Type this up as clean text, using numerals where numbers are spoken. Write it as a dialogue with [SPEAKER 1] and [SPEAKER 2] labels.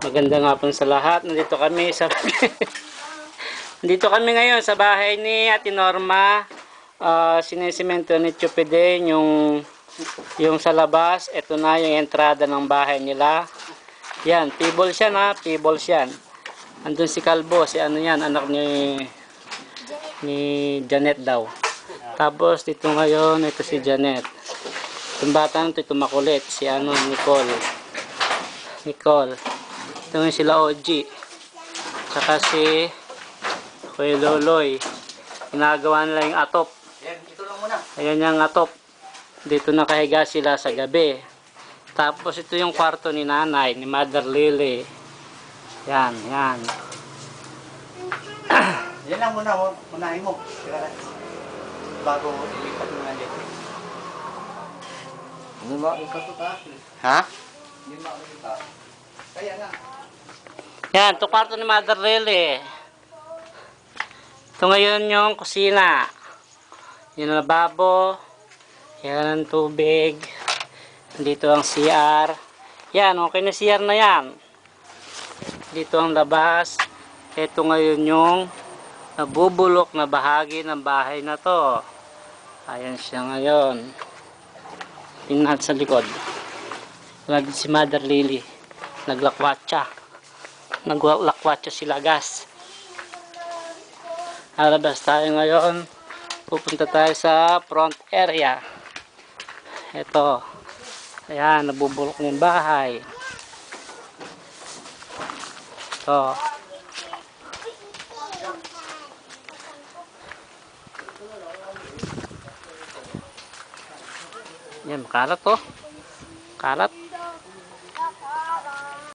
[SPEAKER 1] Magandang hapon sa lahat. Nandito kami sa Nandito kami ngayon sa bahay ni Ate Norma. Sinisemento ni Chupiden yung sa labas. Ito na yung entrada ng bahay nila. Yan, Peebles yan ha, Peebles yan. Andun si Kalbo, si ano yan, anak ni Janet daw. Tapos dito ngayon, ito si Janet. Itong bata nito, ito makulit, si ano, Nicole. Ito yung sila OG. Saka si Kuya Loloy. Ginagawa nila yung atop. Ayan yung atop. Dito nakahiga sila sa gabi. Tapos ito yung kwarto ni nanay, ni Mother Lily. Yan, yan.
[SPEAKER 2] Yan lang muna, unahin mo. Bago ilipat mo ng electric. Ano ba? Ha? Hindi makikita. Kaya nga.
[SPEAKER 1] Yan, ito kwarto ni Mother Lily. Ito ngayon yung kusina. Yung lababo. Yan ang tubig. Dito ang CR. Yan, okay na CR na yan. Dito ang labas. Ito ngayon yung nabubulok na bahagi ng bahay na to. Ayan siya ngayon. Tingnan sa likod. Wala din si Mother Lily. Naglakwatsa. Naglakwatsa sila gas. Alabas tayo ngayon. Pupunta tayo sa front area. Ito. Ayan, nabubulok ng bahay. Ito. Yan, makalat to. Kalat.